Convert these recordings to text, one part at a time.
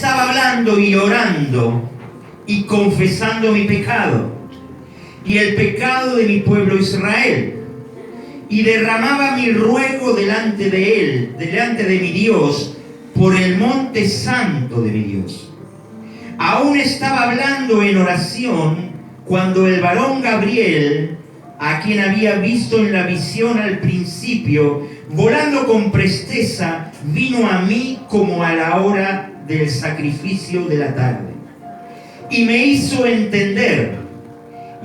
Estaba hablando y orando y confesando mi pecado y el pecado de mi pueblo Israel, y derramaba mi ruego delante de él, delante de mi Dios, por el monte santo de mi Dios. Aún estaba hablando en oración cuando el varón Gabriel, a quien había visto en la visión al principio, volando con presteza, vino a mí como a la hora del sacrificio de la tarde, y me hizo entender,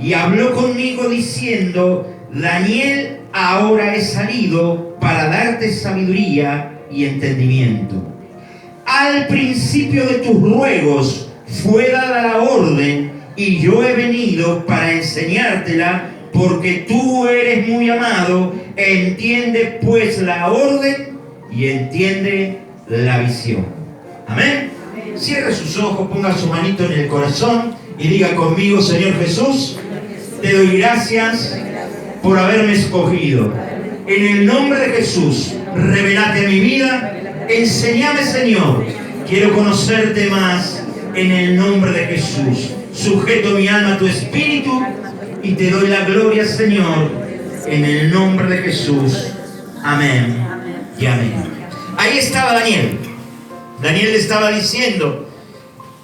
y habló conmigo diciendo: Daniel, ahora he salido para darte sabiduría y entendimiento. Al principio de tus ruegos fue dada la orden, y yo he venido para enseñártela, porque tú eres muy amado. Entiende pues la orden y entiende la visión. Amén. Cierre sus ojos, ponga su manito en el corazón y diga conmigo: Señor Jesús, te doy gracias por haberme escogido. En el nombre de Jesús, revelate a mi vida, enséñame, Señor. Quiero conocerte más en el nombre de Jesús. Sujeto mi alma a tu espíritu y te doy la gloria, Señor, en el nombre de Jesús. Amén y amén. Ahí estaba Daniel. Daniel le estaba diciendo,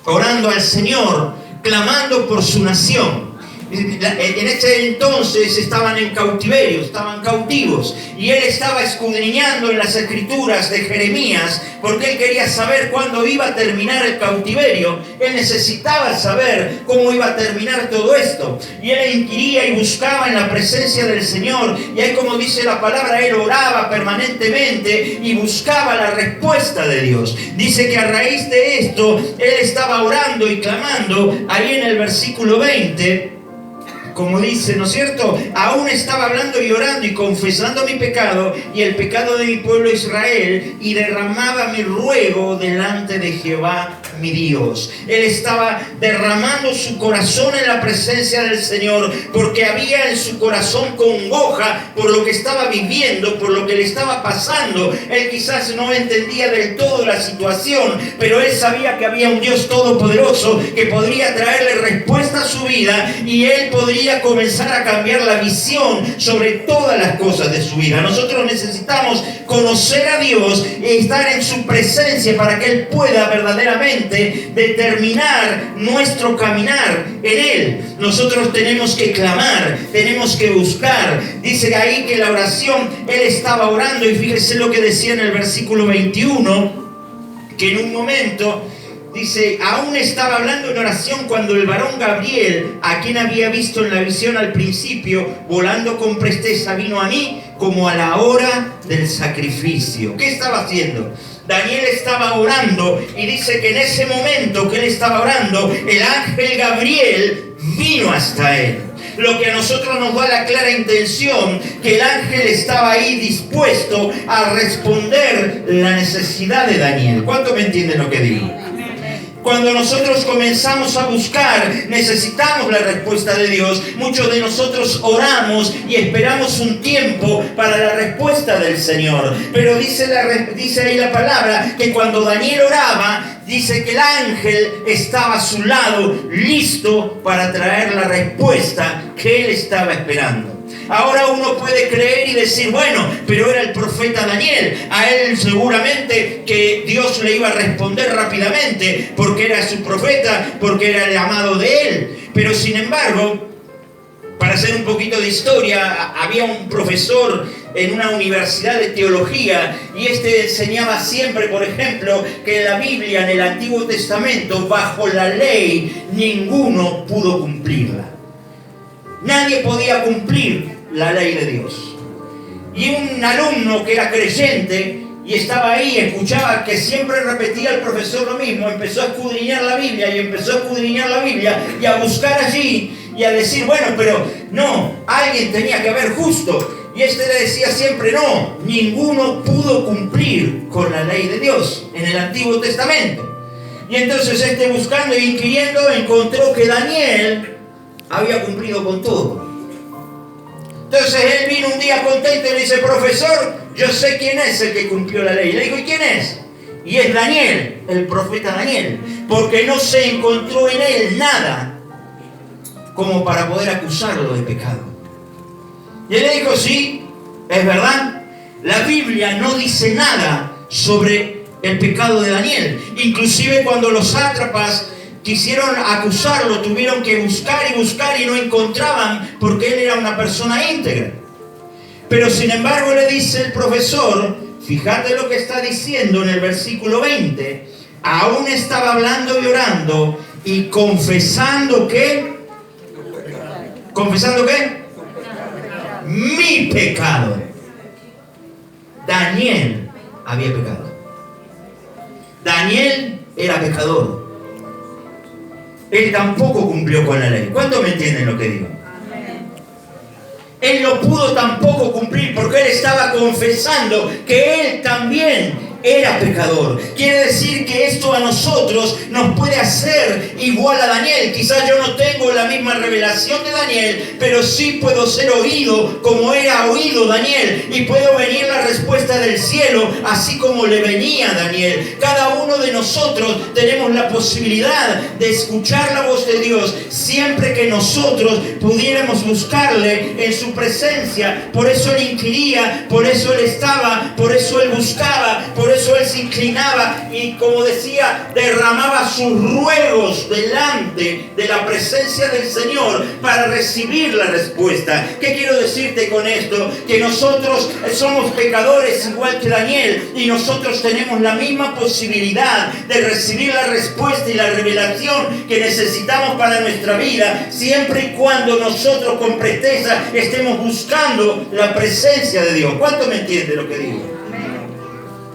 orando al Señor, clamando por su nación. En ese entonces estaban en cautiverio, estaban cautivos, y él estaba escudriñando en las escrituras de Jeremías, porque él quería saber cuándo iba a terminar el cautiverio. Él necesitaba saber cómo iba a terminar todo esto, y él inquiría y buscaba en la presencia del Señor, y ahí, como dice la palabra, él oraba permanentemente y buscaba la respuesta de Dios. Dice que a raíz de esto él estaba orando y clamando. Ahí en el versículo 20, como dice, ¿no es cierto? Aún estaba hablando y orando y confesando mi pecado y el pecado de mi pueblo Israel, y derramaba mi ruego delante de Jehová mi Dios. Él estaba derramando su corazón en la presencia del Señor, porque había en su corazón congoja por lo que estaba viviendo, por lo que le estaba pasando. Él quizás no entendía del todo la situación, pero él sabía que había un Dios todopoderoso que podría traerle respuesta a su vida, y él podría comenzar a cambiar la visión sobre todas las cosas de su vida. Nosotros necesitamos conocer a Dios y estar en su presencia para que Él pueda verdaderamente determinar nuestro caminar en Él. Nosotros tenemos que clamar, tenemos que buscar. Dice ahí que la oración, Él estaba orando, y fíjese lo que decía en el versículo 21, que en un momento dice: aún estaba hablando en oración cuando el varón Gabriel, a quien había visto en la visión al principio, volando con presteza, vino a mí como a la hora del sacrificio. ¿Qué estaba haciendo? Daniel estaba orando, y dice que en ese momento que él estaba orando, el ángel Gabriel vino hasta él. Lo que a nosotros nos da la clara intención que el ángel estaba ahí dispuesto a responder la necesidad de Daniel. ¿Cuánto me entienden lo que digo? Cuando nosotros comenzamos a buscar, necesitamos la respuesta de Dios. Muchos de nosotros oramos y esperamos un tiempo para la respuesta del Señor. Pero dice ahí la palabra que cuando Daniel oraba, dice que el ángel estaba a su lado, listo para traer la respuesta que él estaba esperando. Ahora uno puede creer y decir, bueno, pero era el profeta Daniel, a él seguramente que Dios le iba a responder rápidamente, porque era su profeta, porque era el amado de él. Pero sin embargo, para hacer un poquito de historia, había un profesor en una universidad de teología, y enseñaba siempre, por ejemplo, que en la Biblia, en el Antiguo Testamento, bajo la ley, ninguno pudo cumplirla. Nadie podía cumplir la ley de Dios. Y un alumno que era creyente y estaba ahí, escuchaba que siempre repetía el profesor lo mismo, empezó a escudriñar la Biblia y a buscar allí y a decir, bueno, pero no, alguien tenía que haber justo. Y le decía siempre, no, ninguno pudo cumplir con la ley de Dios en el Antiguo Testamento. Y entonces buscando e inquiriendo, encontró que Daniel había cumplido con todo. Entonces él vino un día contento y le dice, profesor, yo sé quién es el que cumplió la ley. Le digo, ¿y quién es? y es Daniel, el profeta Daniel, porque no se encontró en él nada como para poder acusarlo de pecado. Y él le dijo, sí, es verdad, la Biblia no dice nada sobre el pecado de Daniel. Inclusive cuando los sátrapas quisieron acusarlo, tuvieron que buscar y no encontraban, porque él era una persona íntegra. Pero sin embargo le dice el profesor, fíjate lo que está diciendo en el versículo 20, aún estaba hablando y orando y confesando ¿qué? ¿Confesando qué? Mi pecado. Daniel había pecado. Daniel era pecador. Él tampoco cumplió con la ley. ¿Cuántos me entienden lo que digo? Él no pudo tampoco cumplir porque él estaba confesando que él también era pecador. Quiere decir que esto a nosotros nos puede hacer igual a Daniel. Quizás yo no tengo la misma revelación de Daniel, pero sí puedo ser oído como era oído Daniel. Y puedo venir la respuesta del cielo así como le venía a Daniel. Cada uno de nosotros tenemos la posibilidad de escuchar la voz de Dios siempre que nosotros pudiéramos buscarle en su presencia. Por eso él inquiría, por eso él estaba, por eso él buscaba, por eso él se inclinaba y, como decía, derramaba sus ruegos delante de la presencia del Señor para recibir la respuesta. ¿Qué quiero decirte con esto? Que nosotros somos pecadores igual que Daniel y nosotros tenemos la misma posibilidad de recibir la respuesta y la revelación que necesitamos para nuestra vida, siempre y cuando nosotros con presteza estemos buscando la presencia de Dios. ¿Cuánto me entiende lo que digo?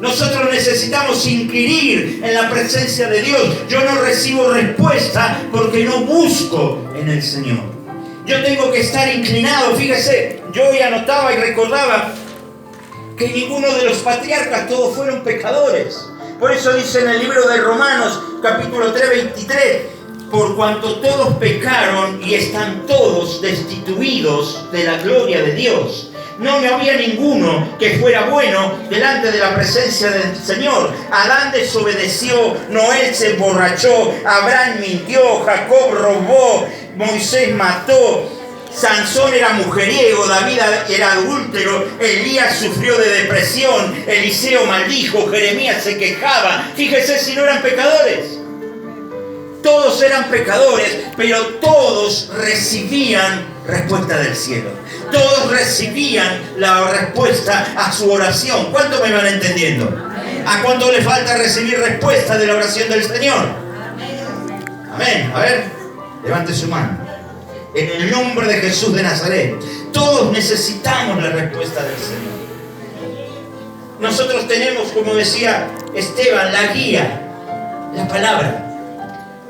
Nosotros necesitamos inquirir en la presencia de Dios. Yo no recibo respuesta porque no busco en el Señor. Yo tengo que estar inclinado. Fíjese, yo hoy anotaba y recordaba que ninguno de los patriarcas, todos fueron pecadores. Por eso dice en el libro de Romanos, capítulo 3, 23, por cuanto todos pecaron y están todos destituidos de la gloria de Dios. No había ninguno que fuera bueno delante de la presencia del Señor. Adán desobedeció, Noé se emborrachó, Abraham mintió, Jacob robó, Moisés mató, Sansón era mujeriego, David era adúltero, Elías sufrió de depresión, Eliseo maldijo, Jeremías se quejaba. Fíjese si no eran pecadores. Todos eran pecadores, pero todos recibían respuesta del cielo. Todos recibían la respuesta a su oración. ¿Cuánto me van entendiendo? ¿A cuánto le falta recibir respuesta de la oración del Señor? Amén. A ver, levante su mano. En el nombre de Jesús de Nazaret, todos necesitamos la respuesta del Señor. Nosotros tenemos, como decía Esteban, la guía, la palabra.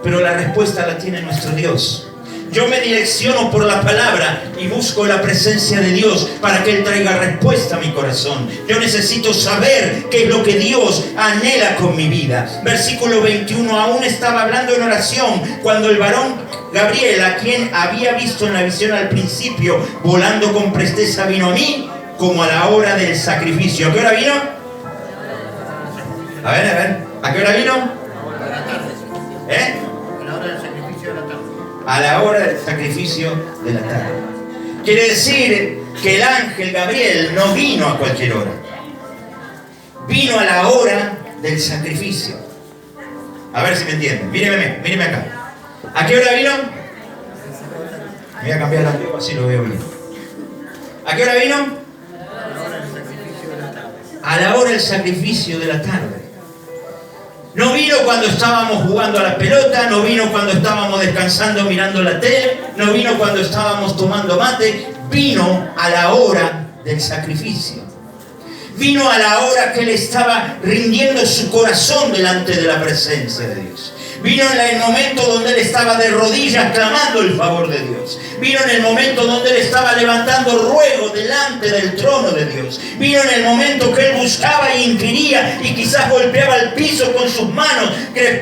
Pero la respuesta la tiene nuestro Dios. Yo me direcciono por la palabra y busco la presencia de Dios para que Él traiga respuesta a mi corazón. Yo necesito saber qué es lo que Dios anhela con mi vida. Versículo 21, aún estaba hablando en oración cuando el varón Gabriel, a quien había visto en la visión al principio, volando con presteza, vino a mí como a la hora del sacrificio. ¿A qué hora vino? A ver, ¿a qué hora vino? A la hora del sacrificio de la tarde. Quiere decir que el ángel Gabriel no vino a cualquier hora. Vino a la hora del sacrificio. A ver si me entienden. Míreme acá. ¿A qué hora vino? Voy a cambiar la luz así lo veo bien. ¿A qué hora vino? A la hora del sacrificio de la tarde. No vino cuando estábamos jugando a la pelota, no vino cuando estábamos descansando mirando la tele, no vino cuando estábamos tomando mate, vino a la hora del sacrificio. Vino a la hora que él estaba rindiendo su corazón delante de la presencia de Dios. Vino en el momento donde él estaba de rodillas clamando el favor de Dios. Vino en el momento donde él estaba levantando ruego delante del trono de Dios. Vino en el momento que él buscaba e inquiría y quizás golpeaba el piso con sus manos,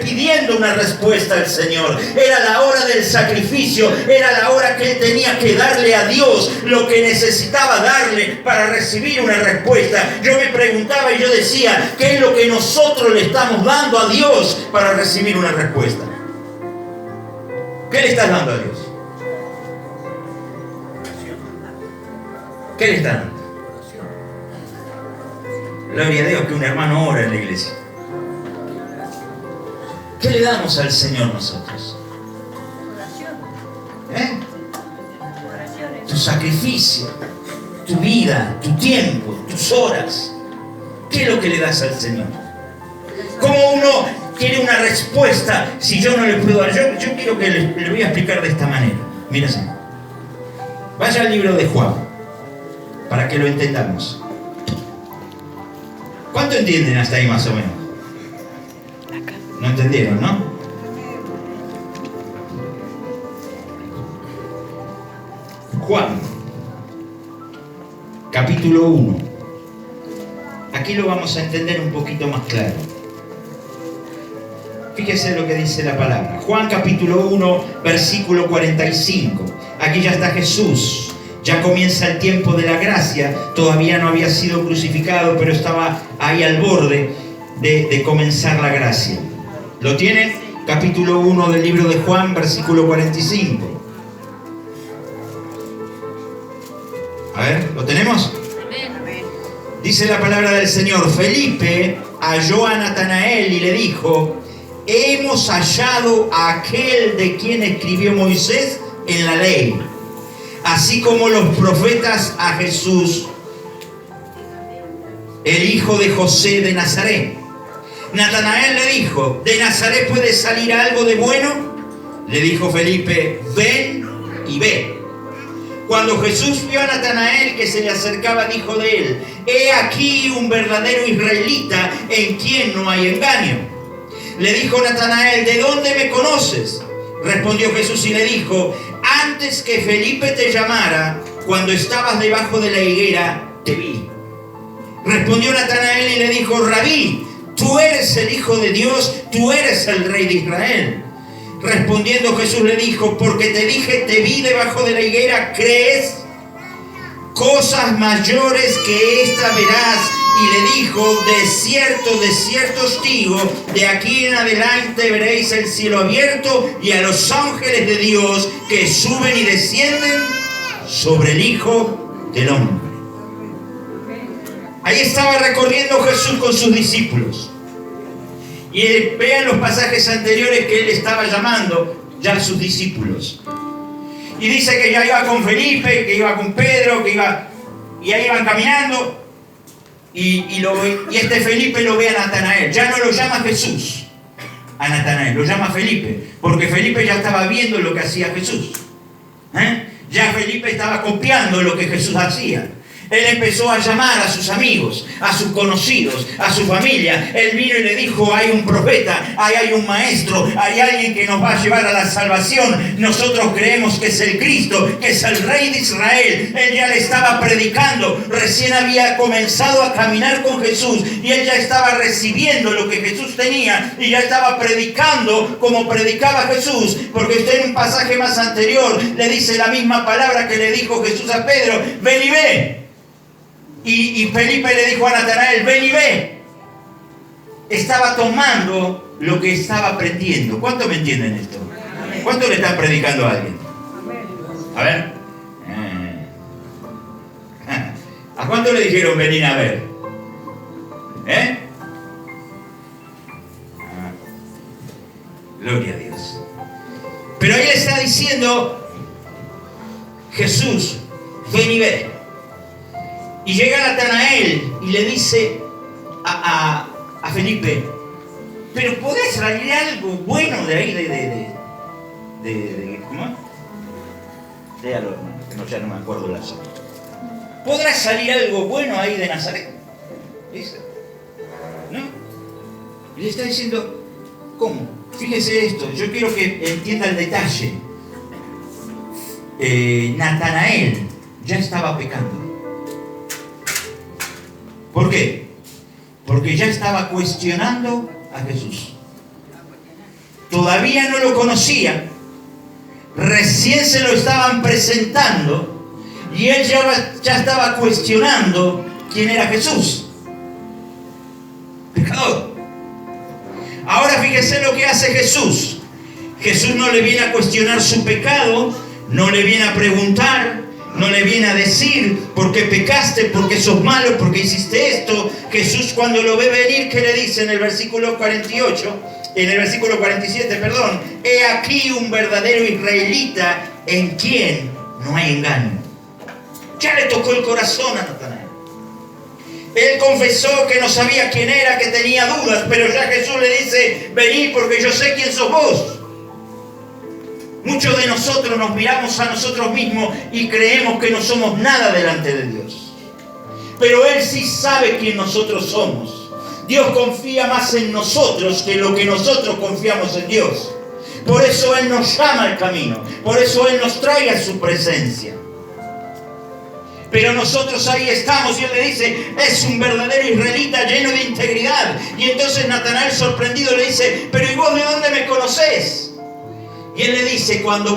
pidiendo una respuesta al Señor. Era la hora del sacrificio, era la hora que él tenía que darle a Dios lo que necesitaba darle para recibir una respuesta. yo me preguntaba y yo decía, ¿qué es lo que nosotros le estamos dando a Dios para recibir una respuesta? ¿Qué le estás dando a Dios? ¿Qué le estás dando? Gloria a Dios que un hermano ora en la iglesia. ¿Qué le damos al Señor nosotros? Tu sacrificio, tu vida, tu tiempo, tus horas. ¿Qué es lo que le das al Señor? ¿Cómo uno quiere una respuesta si yo no le puedo dar? Yo quiero que le voy a explicar de esta manera. Mira así. Vaya al libro de Juan, para que lo entendamos. ¿Cuánto entienden hasta ahí más o menos? ¿No entendieron, no? Juan, capítulo 1. Aquí lo vamos a entender un poquito más claro. Fíjese lo que dice la palabra. Juan capítulo 1, versículo 45. Aquí ya está Jesús. Ya comienza el tiempo de la gracia. Todavía no había sido crucificado, pero estaba ahí al borde de comenzar la gracia. ¿Lo tienen? Capítulo 1 del libro de Juan, versículo 45. A ver, ¿lo tenemos? Dice la palabra del Señor. Felipe halló a Natanael y le dijo: hemos hallado a aquel de quien escribió Moisés en la ley, así como los profetas, a Jesús, el hijo de José de Nazaret. Natanael le dijo: ¿de Nazaret puede salir algo de bueno? Le dijo Felipe: ven y ve. Cuando Jesús vio a Natanael que se le acercaba, dijo de él: he aquí un verdadero israelita en quien no hay engaño. Le dijo Natanael: ¿de dónde me conoces? Respondió Jesús y le dijo: antes que Felipe te llamara, cuando estabas debajo de la higuera, te vi. Respondió Natanael y le dijo: Rabí, tú eres el Hijo de Dios, tú eres el Rey de Israel. Respondiendo Jesús le dijo: porque te dije, te vi debajo de la higuera, ¿crees? Cosas mayores que esta verás. Y le dijo: de cierto os digo, de aquí en adelante veréis el cielo abierto y a los ángeles de Dios que suben y descienden sobre el Hijo del Hombre. Ahí estaba recorriendo Jesús con sus discípulos. Y vean los pasajes anteriores que él estaba llamando ya a sus discípulos. Y dice que ya iba con Felipe, que iba con Pedro, y ahí iban caminando. Y este Felipe lo ve a Natanael. Ya no lo llama Jesús a Natanael, lo llama Felipe, porque Felipe ya estaba viendo lo que hacía Jesús. Ya Felipe estaba copiando lo que Jesús hacía. Él empezó a llamar a sus amigos, a sus conocidos, a su familia. Él vino y le dijo: hay un profeta, hay un maestro, hay alguien que nos va a llevar a la salvación. Nosotros creemos que es el Cristo, que es el Rey de Israel. Él ya le estaba predicando, recién había comenzado a caminar con Jesús y él ya estaba recibiendo lo que Jesús tenía y ya estaba predicando como predicaba Jesús, porque usted en un pasaje más anterior le dice la misma palabra que le dijo Jesús a Pedro: ven y ve. Y Felipe le dijo a Natanael: ven y ve. Estaba tomando lo que estaba aprendiendo. ¿Cuánto me entienden esto? ¿Cuánto le están predicando a alguien? A ver. ¿A cuánto le dijeron venir a ver? Gloria a Dios. Pero ahí le está diciendo Jesús: ven y ve. Y llega Natanael y le dice a Felipe: pero ¿podrá salir algo bueno de ahí ¿cómo? Léalo, hermano, que no, ya no me acuerdo la zona. ¿Podrá salir algo bueno ahí de Nazaret? ¿Dice? ¿No? Y le está diciendo: ¿cómo? Fíjese esto, yo quiero que entienda el detalle. Natanael ya estaba pecando. ¿Por qué? Porque ya estaba cuestionando a Jesús. Todavía no lo conocía. Recién se lo estaban presentando y él ya estaba cuestionando quién era Jesús. fíjese lo que hace Jesús. Jesús no le viene a cuestionar su pecado, no le viene a preguntar, no le viene a decir por qué pecaste, por qué sos malo, por qué hiciste esto. Jesús, cuando lo ve venir, ¿qué le dice en el versículo 48? En el versículo 47, perdón. He aquí un verdadero israelita en quien no hay engaño. Ya le tocó el corazón a Natanael. Él confesó que no sabía quién era, que tenía dudas, pero ya Jesús le dice, vení porque yo sé quién sos vos. Muchos de nosotros nos miramos a nosotros mismos y creemos que no somos nada delante de Dios. Pero Él sí sabe quién nosotros somos. Dios confía más en nosotros que lo que nosotros confiamos en Dios. Por eso Él nos llama al camino. Por eso Él nos trae a su presencia. Pero nosotros ahí estamos y Él le dice, es un verdadero israelita lleno de integridad. Y entonces Natanael, sorprendido, le dice, pero ¿y vos de dónde me conocés? Y Él le dice, cuando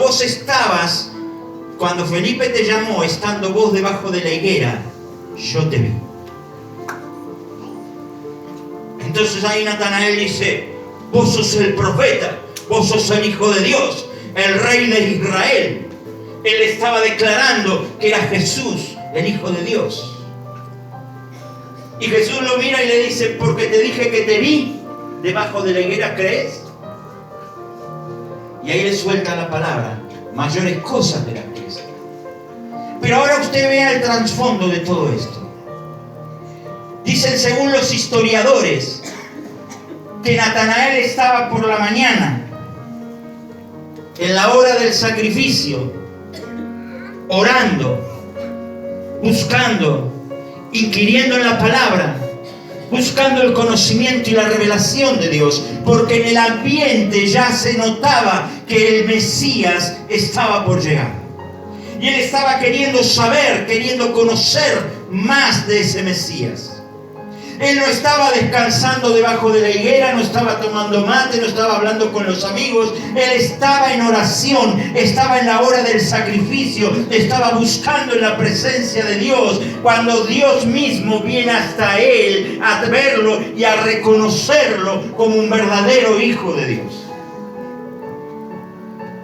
Felipe te llamó, estando vos debajo de la higuera, yo te vi. Entonces ahí Natanael dice, vos sos el profeta, vos sos el Hijo de Dios, el Rey de Israel. Él estaba declarando que era Jesús, el Hijo de Dios. Y Jesús lo mira y le dice, porque te dije que te vi debajo de la higuera, ¿crees? Y ahí le suelta la palabra, mayores cosas de las que es. Pero ahora usted vea el trasfondo de todo esto. Dicen, según los historiadores, que Natanael estaba por la mañana, en la hora del sacrificio, orando, buscando, inquiriendo en la palabra, buscando el conocimiento y la revelación de Dios, porque en el ambiente ya se notaba que el Mesías estaba por llegar. Y él estaba queriendo saber, queriendo conocer más de ese Mesías. Él no estaba descansando debajo de la higuera, no estaba tomando mate, no estaba hablando con los amigos. Él estaba en oración, estaba en la hora del sacrificio, estaba buscando en la presencia de Dios. Cuando Dios mismo viene hasta él a verlo y a reconocerlo como un verdadero Hijo de Dios.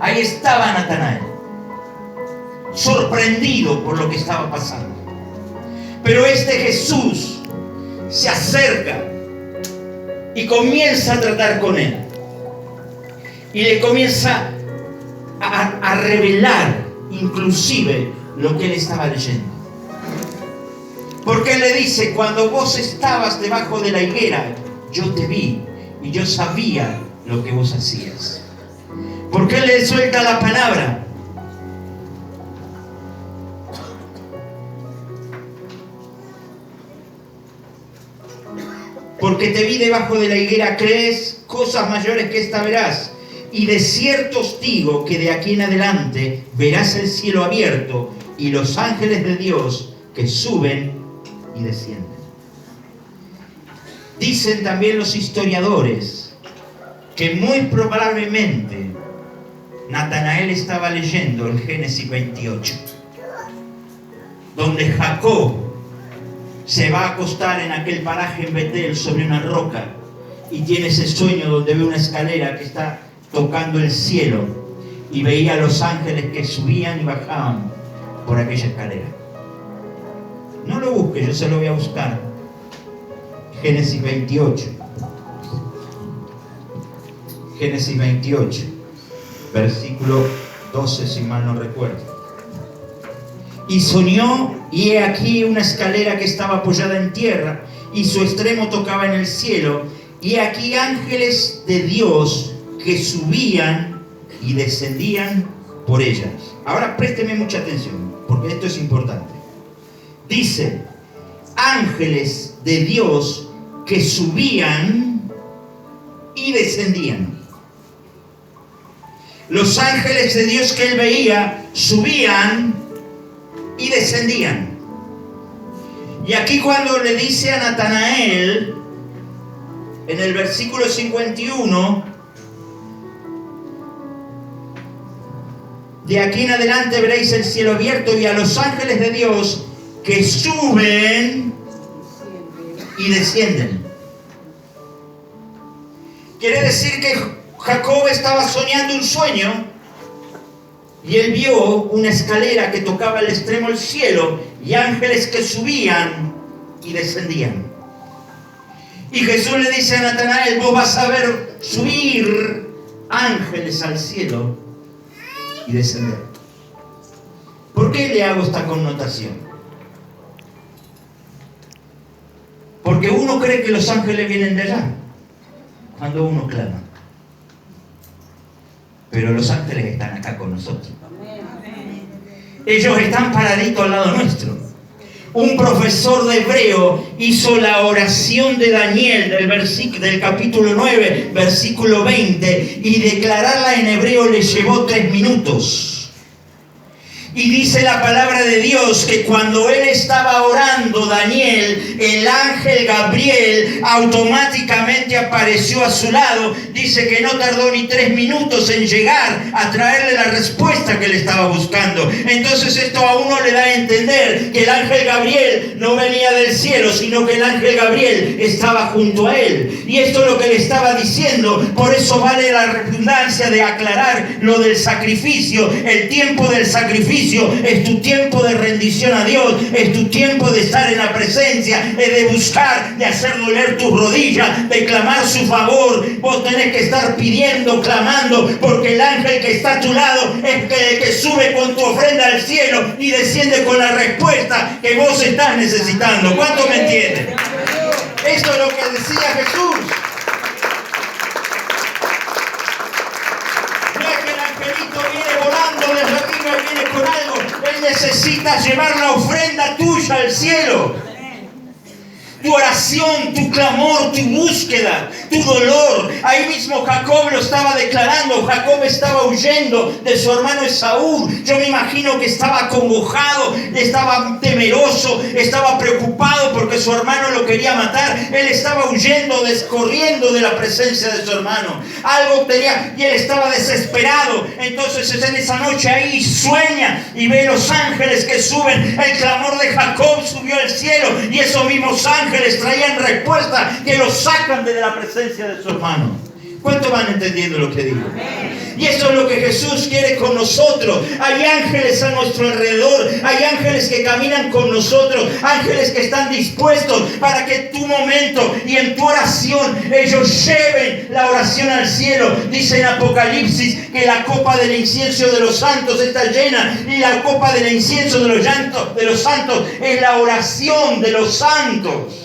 Ahí estaba Natanael, sorprendido por lo que estaba pasando. Pero este Jesús se acerca y comienza a tratar con él. Y le comienza a revelar inclusive lo que él estaba leyendo. Porque él le dice, cuando vos estabas debajo de la higuera, yo te vi y yo sabía lo que vos hacías. Porque él le suelta la palabra. Porque te vi debajo de la higuera, ¿crees? Cosas mayores que esta verás. Y de cierto os digo que de aquí en adelante verás el cielo abierto y los ángeles de Dios que suben y descienden. Dicen también los historiadores que muy probablemente Natanael estaba leyendo el Génesis 28, donde Jacob se va a acostar en aquel paraje en Betel sobre una roca y tiene ese sueño donde ve una escalera que está tocando el cielo y veía a los ángeles que subían y bajaban por aquella escalera. No lo busque, yo se lo voy a buscar. Génesis 28. Génesis 28, versículo 12, si mal no recuerdo. Y soñó, y he aquí una escalera que estaba apoyada en tierra, y su extremo tocaba en el cielo, y aquí ángeles de Dios que subían y descendían por ellas. Ahora présteme mucha atención, porque esto es importante. Dice, ángeles de Dios que subían y descendían. Los ángeles de Dios que él veía subían y descendían. Y aquí cuando le dice a Natanael, en el versículo 51, de aquí en adelante veréis el cielo abierto y a los ángeles de Dios que suben y descienden. Quiere decir que Jacob estaba soñando un sueño y él vio una escalera que tocaba el extremo del cielo y ángeles que subían y descendían. Y Jesús le dice a Natanael: vos vas a ver subir ángeles al cielo y descender. ¿Por qué le hago esta connotación? Porque uno cree que los ángeles vienen de allá cuando uno clama. Pero los ángeles están acá con nosotros. Ellos están paraditos al lado nuestro. Un profesor de hebreo hizo la oración de Daniel del capítulo 9, versículo 20, y declararla en hebreo le llevó 3 minutos. Y dice la palabra de Dios que cuando él estaba orando, Daniel, el ángel Gabriel automáticamente apareció a su lado. Dice que no tardó ni 3 minutos en llegar a traerle la respuesta que él estaba buscando. Entonces esto a uno le da a entender que el ángel Gabriel no venía del cielo, sino que el ángel Gabriel estaba junto a él. Y esto es lo que le estaba diciendo. Por eso vale la redundancia de aclarar lo del sacrificio. El tiempo del sacrificio es tu tiempo de rendición a Dios, es tu tiempo de estar en la presencia, es de buscar, de hacer doler tus rodillas, de clamar su favor. Vos tenés que estar pidiendo, clamando, porque el ángel que está a tu lado es el que sube con tu ofrenda al cielo y desciende con la respuesta que vos estás necesitando. ¿Cuánto me entienden? Esto es lo que decía Jesús. Viene volando desde arriba, viene con algo. Él necesita llevar la ofrenda tuya al cielo. Tu oración, tu clamor, tu búsqueda, tu dolor. Ahí mismo Jacob lo estaba declarando. Jacob estaba huyendo de su hermano Esaú. Yo me imagino que estaba acongojado, estaba temeroso, estaba preocupado porque su hermano lo quería matar. Él estaba huyendo, corriendo de la presencia de su hermano. Algo tenía y él estaba desesperado. Entonces en esa noche ahí sueña y ve los ángeles que suben. El clamor de Jacob subió al cielo y esos mismos ángeles traían respuesta que los sacan de la presencia de su hermano. ¿Cuánto van entendiendo lo que digo? Y eso es lo que Jesús quiere con nosotros. Hay ángeles a nuestro alrededor. Hay ángeles que caminan con nosotros. Ángeles que están dispuestos para que en tu momento y en tu oración ellos lleven la oración al cielo. Dice en Apocalipsis que la copa del incienso de los santos está llena. Y la copa del incienso de los santos es la oración de los santos.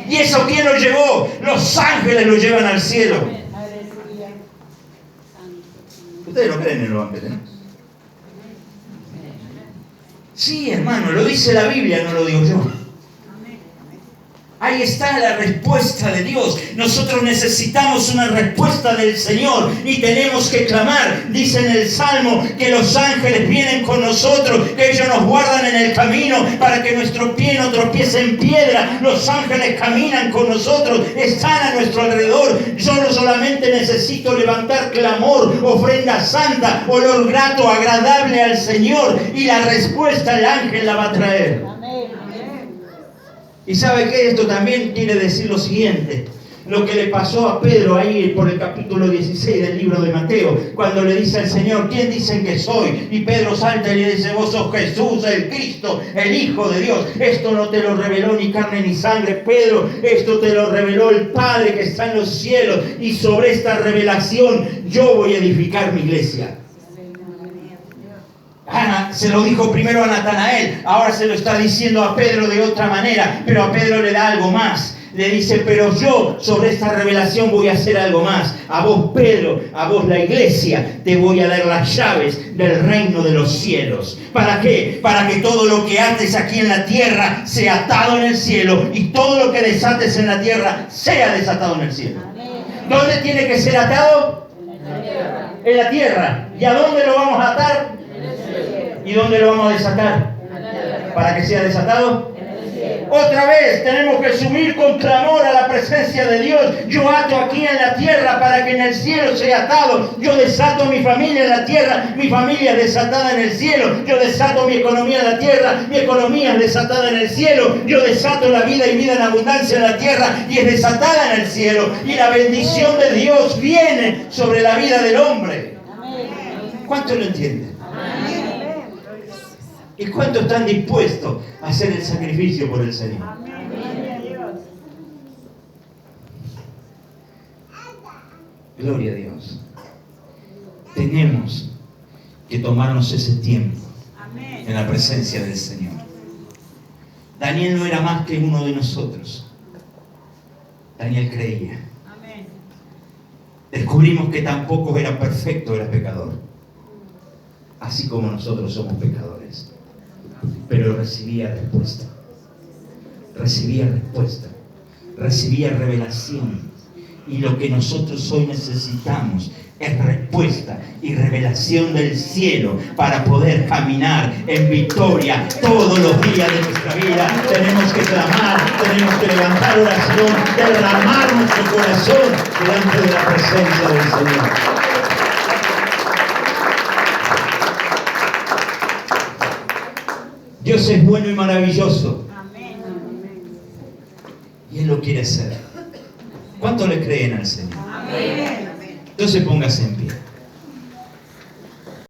¿Y eso quién lo llevó? Los ángeles lo llevan al cielo. ¿Ustedes no creen en los ángeles? Sí, hermano, lo dice la Biblia, no lo digo yo. Ahí está la respuesta de Dios. Nosotros necesitamos una respuesta del Señor y tenemos que clamar. Dice en el Salmo que los ángeles vienen con nosotros, que ellos nos guardan en el camino para que nuestro pie no tropiece en piedra. Los ángeles caminan con nosotros, están a nuestro alrededor. Yo no solamente necesito levantar clamor, ofrenda santa, olor grato, agradable al Señor, y la respuesta el ángel la va a traer. Y sabe que esto también quiere decir lo siguiente. Lo que le pasó a Pedro ahí por el capítulo 16 del libro de Mateo, cuando le dice al Señor: ¿quién dicen que soy? Y Pedro salta y le dice: vos sos Jesús, el Cristo, el Hijo de Dios. Esto no te lo reveló ni carne ni sangre, Pedro. Esto te lo reveló el Padre que está en los cielos. Y sobre esta revelación yo voy a edificar mi iglesia. Se lo dijo primero a Natanael, ahora se lo está diciendo a Pedro de otra manera, pero a Pedro le da algo más. Le dice: pero yo sobre esta revelación voy a hacer algo más. A vos, Pedro, a vos, la iglesia, te voy a dar las llaves del reino de los cielos. ¿Para qué? Para que todo lo que ates aquí en la tierra sea atado en el cielo, y todo lo que desates en la tierra sea desatado en el cielo. ¿Dónde tiene que ser atado? En la tierra. ¿Y a dónde lo vamos a atar? ¿Y dónde lo vamos a desatar? ¿Para que sea desatado? Otra vez tenemos que subir con clamor a la presencia de Dios. Yo ato aquí en la tierra para que en el cielo sea atado. Yo desato mi familia en la tierra, mi familia es desatada en el cielo. Yo desato mi economía en la tierra, mi economía es desatada en el cielo. Yo desato la vida y vida en abundancia en la tierra y es desatada en el cielo. Y la bendición de Dios viene sobre la vida del hombre. ¿Cuántos lo entienden? ¿Y cuántos están dispuestos a hacer el sacrificio por el Señor? Gloria a Dios. Tenemos que tomarnos ese tiempo en la presencia del Señor. Daniel no era más que uno de nosotros. Daniel creía. Descubrimos que tampoco era perfecto, era pecador. Así como nosotros somos pecadores. Pero recibía respuesta. Recibía respuesta. Recibía revelación. Y lo que nosotros hoy necesitamos es respuesta y revelación del cielo para poder caminar en victoria todos los días de nuestra vida. Tenemos que clamar, tenemos que levantar oración, derramar nuestro corazón delante de la presencia del Señor. Dios es bueno y maravilloso. Y Él lo quiere hacer. ¿Cuánto le creen al Señor? Entonces póngase en pie.